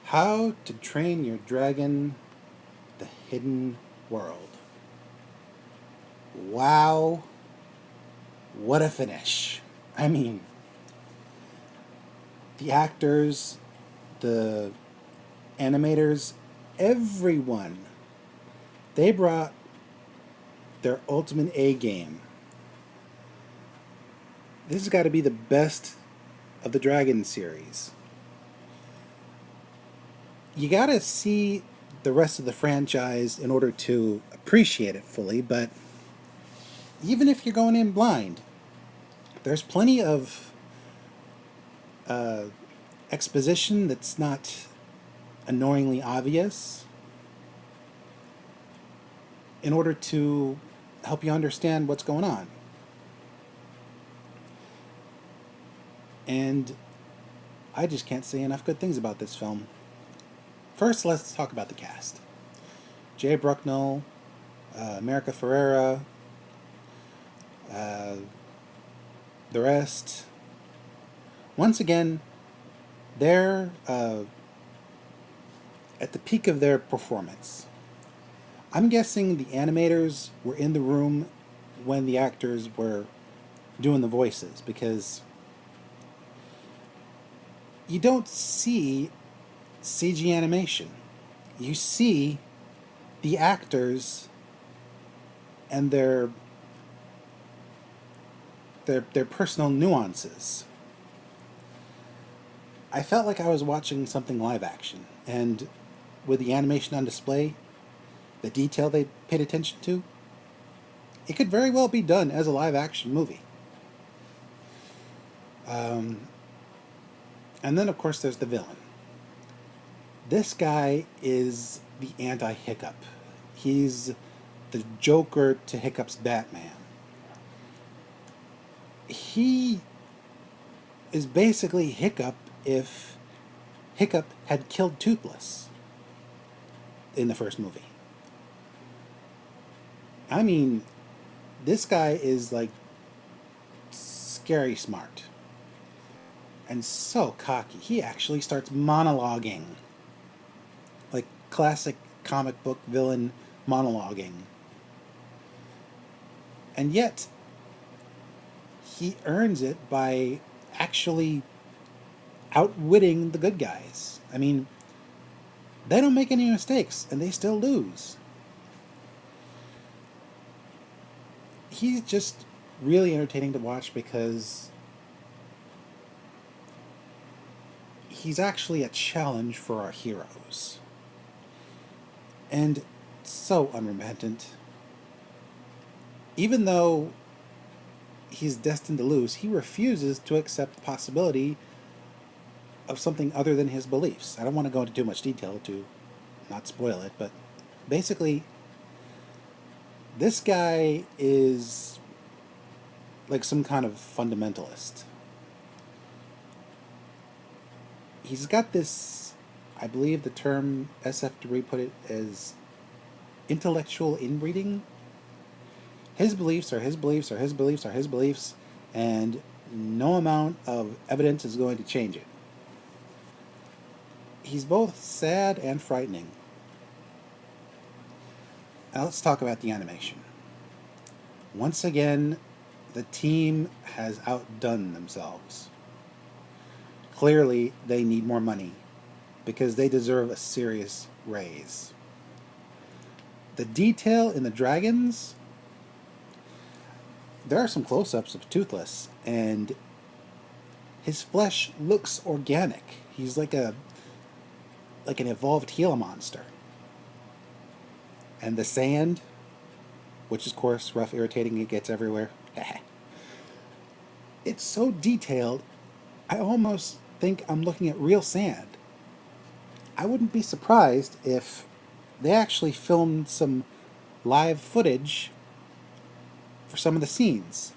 How to Train Your Dragon: The Hidden World. Wow, what a finish. I mean, the actors, the animators, everyone, they brought their ultimate A game. This has got to be the best of the Dragon series. You got to see the rest of the franchise in order to appreciate it fully, but even if you're going in blind, there's plenty of uh, exposition that's not annoyingly obvious in order to help you understand what's going on. And I just can't say enough good things about this film. First, let's talk about the cast. Jay Brucknell, America Ferrera, uh, the rest. Once again, they're at the peak of their performance. I'm guessing the animators were in the room when the actors were doing the voices because you don't see CG animation. You see the actors and their personal nuances. I felt like I was watching something live action, and with the animation on display, the detail they paid attention to, it could very well be done as a live action movie. Um, and then, of course, there's the villain. This guy is the anti Hiccup. He's the Joker to Hiccup's Batman. He is basically Hiccup if Hiccup had killed Toothless in the first movie. I mean, this guy is like scary smart and so cocky. He actually starts monologuing, like classic comic book villain monologuing. And yet, he earns it by actually outwitting the good guys. I mean, they don't make any mistakes and they still lose. He's just really entertaining to watch because he's actually a challenge for our heroes. And so unrepentant. Even though he's destined to lose, he refuses to accept the possibility of something other than his beliefs. I don't want to go into too much detail to not spoil it, but basically, this guy is like some kind of fundamentalist. He's got this, I believe the term SF put it as intellectual inbreeding. His beliefs are his beliefs are his beliefs are his beliefs, and no amount of evidence is going to change it. He's both sad and frightening. Now let's talk about the animation. Once again, the team has outdone themselves. Clearly, they need more money because they deserve a serious raise. The detail in the dragons, there are some close-ups of Toothless, and his flesh looks organic. He's like an evolved Gila monster. And the sand, which is coarse, rough, irritating, it gets everywhere. It's so detailed, I almost think I'm looking at real sand. I wouldn't be surprised if they actually filmed some live footage for some of the scenes.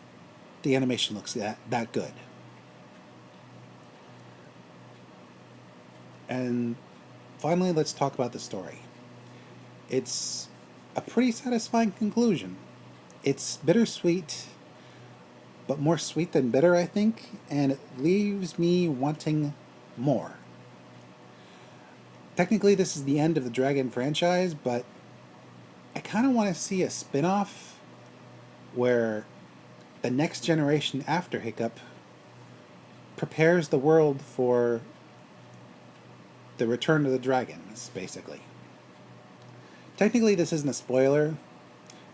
The animation looks that good. And finally, let's talk about the story. It's a pretty satisfying conclusion. It's bittersweet, but more sweet than bitter, I think, and it leaves me wanting more. Technically, this is the end of the Dragon franchise, but I kind of want to see a spin off where the next generation after Hiccup prepares the world for the return of the dragons, basically. Technically, this isn't a spoiler.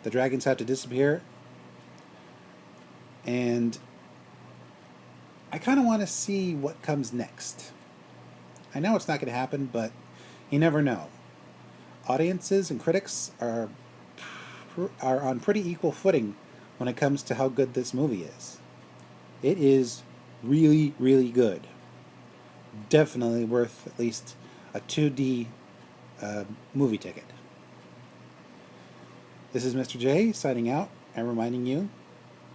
The dragons have to disappear. And I kind of want to see what comes next. I know it's not going to happen, but you never know. Audiences and critics are on pretty equal footing when it comes to how good this movie is. It is really, really good. Definitely worth at least a 2D movie ticket. This is Mr. J signing out and reminding you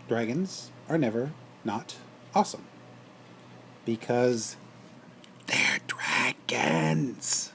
dragons are never not awesome. Because they're dragons.